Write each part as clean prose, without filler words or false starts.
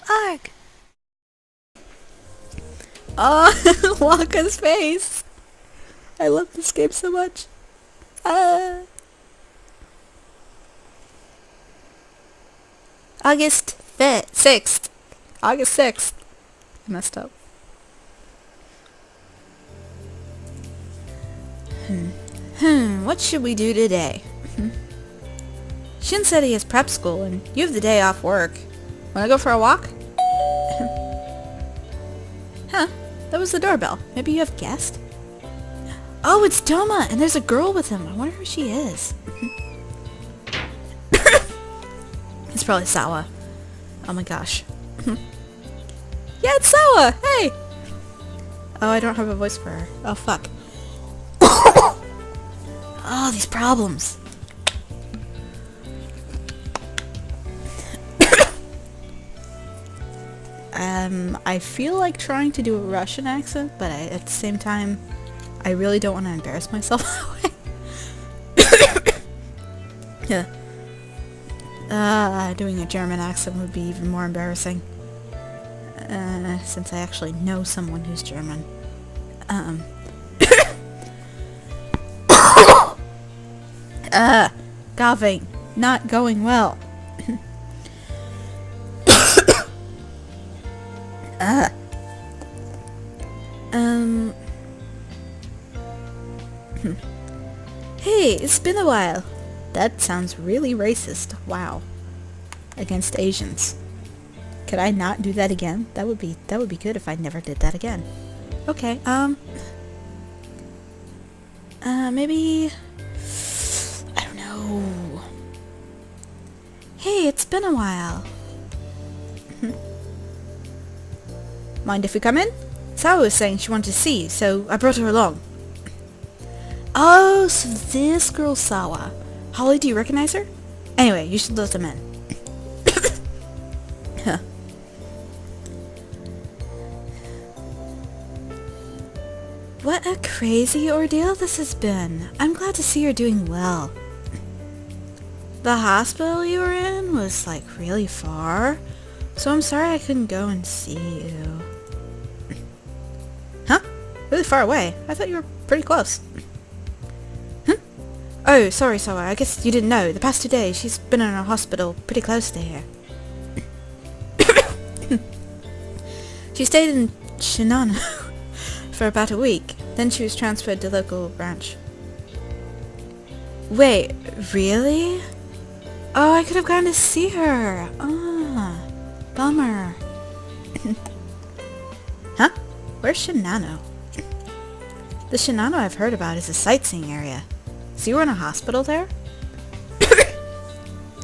Arg! Oh, Waka's face! I love this game so much. August 5th, 6th. August 6th. I messed up. What should we do today? Shin said he has prep school and you have the day off work. Wanna go for a walk? Huh, that was the doorbell. Maybe you have a guest? Oh, it's Toma, and there's a girl with him. I wonder who she is. It's probably Sawa. Oh my gosh. Yeah, it's Sawa! Hey! Oh, I don't have a voice for her. Oh, fuck. Oh, these problems. I feel like trying to do a Russian accent, but at the same time, I really don't want to embarrass myself that way. Yeah. Doing a German accent would be even more embarrassing. Since I actually know someone who's German. Coughing. Not going well. Hey, it's been a while. That sounds really racist. Wow. Against Asians. Could I not do that again? That would be good if I never did that again. Okay, maybe... I don't know. Hey, it's been a while. Mind if we come in? Sawa was saying she wanted to see you, so I brought her along. Oh, so this girl's Sawa. Holly, do you recognize her? Anyway, you should let them in. Huh. What a crazy ordeal this has been. I'm glad to see you're doing well. The hospital you were in was like really far, so I'm sorry I couldn't go and see you. Huh? Really far away? I thought you were pretty close. Oh, sorry, Sawa. I guess you didn't know. The past 2 days, she's been in a hospital pretty close to here. She stayed in Shinano for about a week. Then she was transferred to local branch. Wait, really? Oh, I could have gone to see her. Ah, bummer. Huh? Where's Shinano? The Shinano I've heard about is a sightseeing area. So you were in a hospital there?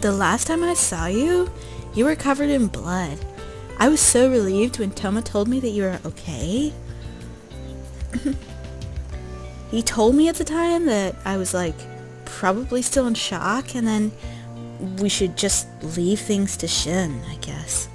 The last time I saw you, you were covered in blood. I was so relieved when Toma told me that you were okay. He told me at the time that I was like probably still in shock and then we should just leave things to Shin, I guess.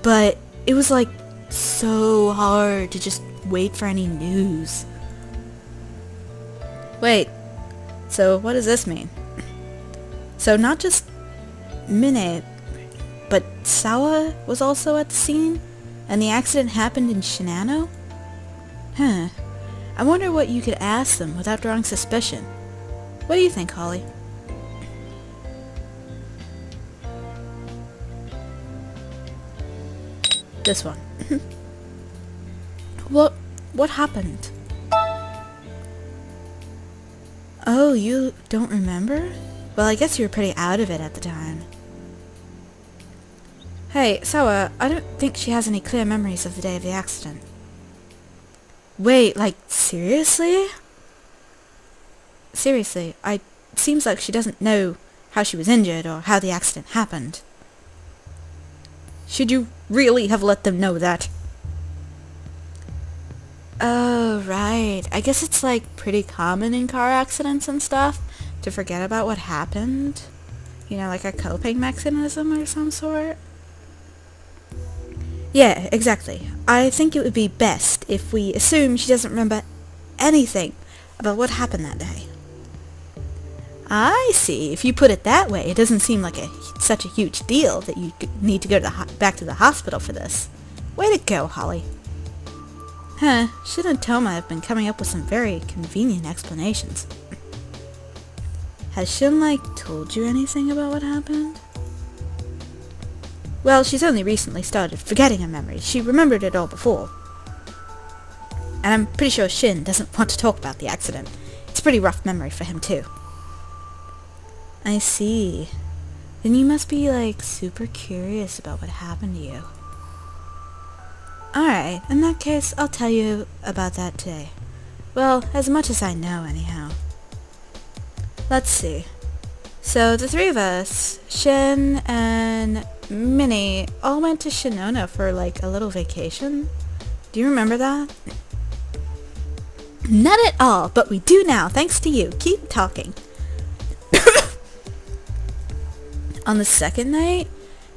But it was like so hard to just wait for any news. Wait, so what does this mean? So not just Mine, but Sawa was also at the scene? And the accident happened in Shinano? Huh. I wonder what you could ask them without drawing suspicion. What do you think, Holly? This one. What happened? Oh, you don't remember? Well, I guess you were pretty out of it at the time. Hey, Sawa, I don't think she has any clear memories of the day of the accident. Wait, like, seriously? Seriously, it seems like she doesn't know how she was injured or how the accident happened. Should you really have let them know that? Oh, right. I guess it's like pretty common in car accidents and stuff to forget about what happened. You know, like a coping mechanism or some sort. Yeah, exactly. I think it would be best if we assume she doesn't remember anything about what happened that day. I see. If you put it that way, it doesn't seem like such a huge deal that you need to go to back to the hospital for this. Way to go, Holly. Huh, Shin and Toma have been coming up with some very convenient explanations. Has Shin, told you anything about what happened? Well, she's only recently started forgetting her memories. She remembered it all before. And I'm pretty sure Shin doesn't want to talk about the accident. It's a pretty rough memory for him, too. I see. Then you must be, super curious about what happened to you. Alright, in that case, I'll tell you about that today. Well, as much as I know, anyhow. Let's see. So, the three of us, Shin and Minnie, all went to Shinona for, a little vacation. Do you remember that? Not at all, but we do now, thanks to you. Keep talking. On the second night,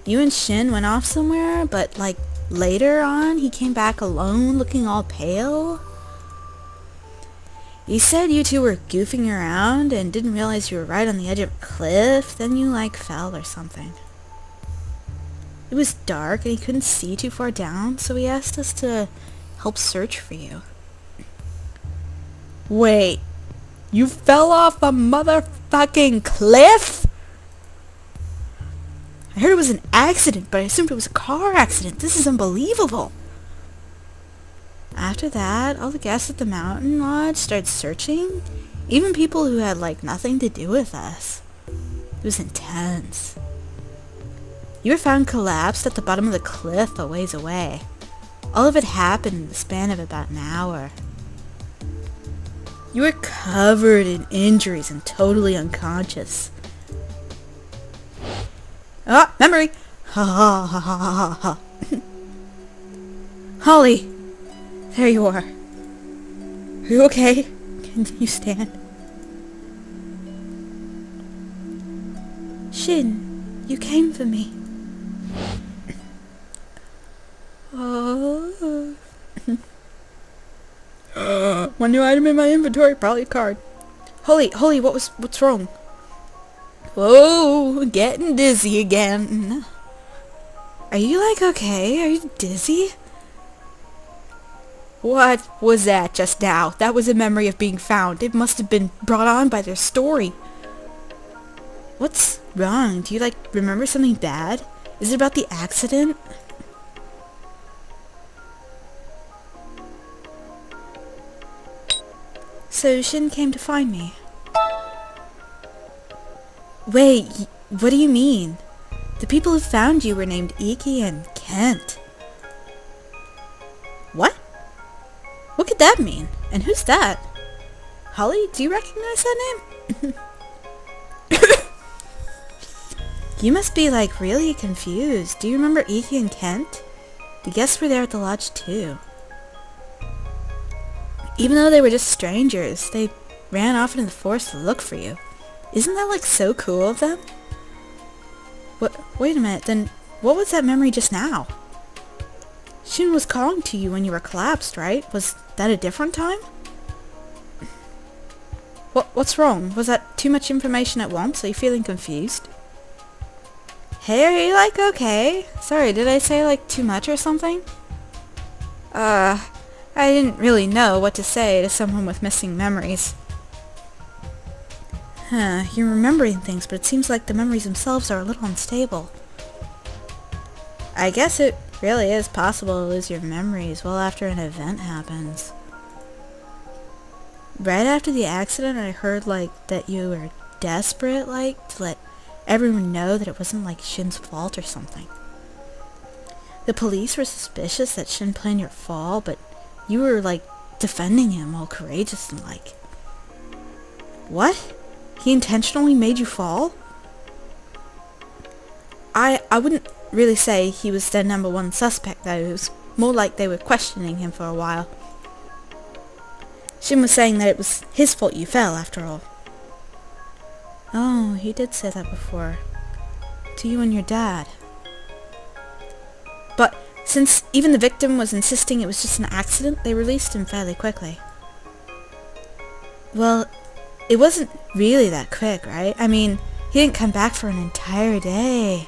you and Shin went off somewhere, but, later on, he came back alone, looking all pale. You said you two were goofing around and didn't realize you were right on the edge of a cliff, then you, fell or something. It was dark and he couldn't see too far down, so he asked us to help search for you. Wait, you fell off a motherfucking cliff? I heard it was an accident, but I assumed it was a car accident. This is unbelievable. After that, all the guests at the mountain lodge started searching. Even people who had, nothing to do with us. It was intense. You were found collapsed at the bottom of the cliff a ways away. All of it happened in the span of about an hour. You were covered in injuries and totally unconscious. Ah, memory! Ha ha ha ha ha ha. Holly! There you are. Are you okay? Can you stand? Shin, you came for me. Oh. One new item in my inventory, probably a card. Holly, what's wrong? Whoa, getting dizzy again. Are you okay? Are you dizzy? What was that just now? That was a memory of being found. It must have been brought on by their story. What's wrong? Do you remember something bad? Is it about the accident? So Shin came to find me. Wait, what do you mean? The people who found you were named Iki and Kent. What? What could that mean? And who's that? Holly, do you recognize that name? You must be really confused. Do you remember Iki and Kent? The guests were there at the lodge too. Even though they were just strangers, they ran off into the forest to look for you. Isn't that so cool of them? Wait a minute, then what was that memory just now? Shin was calling to you when you were collapsed, right? Was that a different time? What's wrong? Was that too much information at once? Are you feeling confused? Hey, are you okay? Sorry, did I say too much or something? I didn't really know what to say to someone with missing memories. Huh, you're remembering things, but it seems like the memories themselves are a little unstable. I guess it really is possible to lose your memories well after an event happens. Right after the accident, I heard, that you were desperate, to let everyone know that it wasn't, Shin's fault or something. The police were suspicious that Shin planned your fall, but you were, defending him all courageous and What? He intentionally made you fall? I wouldn't really say he was their number one suspect, though. It was more like they were questioning him for a while. Shin was saying that it was his fault you fell, after all. Oh, he did say that before. To you and your dad. But since even the victim was insisting it was just an accident, they released him fairly quickly. Well, it wasn't really that quick, right? I mean, he didn't come back for an entire day.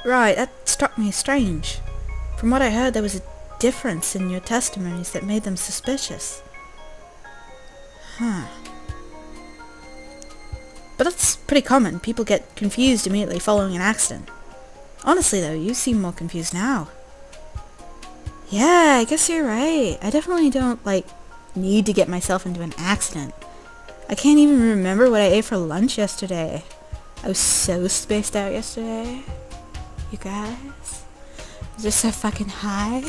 Right, that struck me as strange. From what I heard, there was a difference in your testimonies that made them suspicious. Huh. But that's pretty common. People get confused immediately following an accident. Honestly though, you seem more confused now. Yeah, I guess you're right. I definitely don't, need to get myself into an accident. I can't even remember what I ate for lunch yesterday. I was so spaced out yesterday. You guys? I was just so fucking high.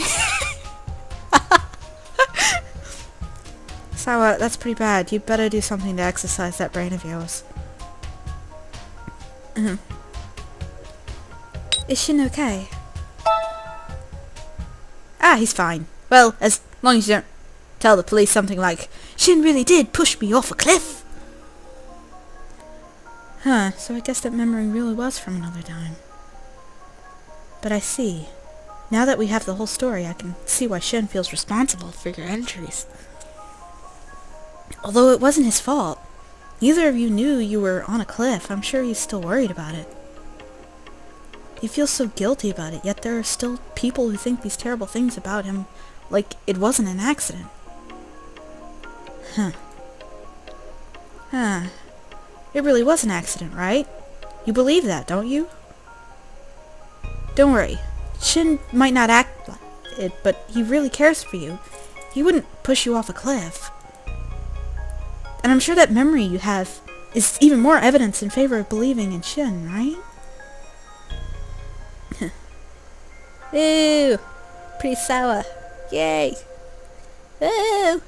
So, that's pretty bad. You better do something to exercise that brain of yours. Is Shin okay? Ah, he's fine. Well, as long as you don't tell the police something like, Shin really did push me off a cliff. Huh, so I guess that memory really was from another time. But I see. Now that we have the whole story, I can see why Shin feels responsible for your entries. Although it wasn't his fault. Neither of you knew you were on a cliff. I'm sure he's still worried about it. He feels so guilty about it, yet there are still people who think these terrible things about him, like it wasn't an accident. Huh. It really was an accident, right? You believe that, don't you? Don't worry. Shin might not act like it, but he really cares for you. He wouldn't push you off a cliff. And I'm sure that memory you have is even more evidence in favor of believing in Shin, right? Ooh, pretty sour. Yay. Ooh.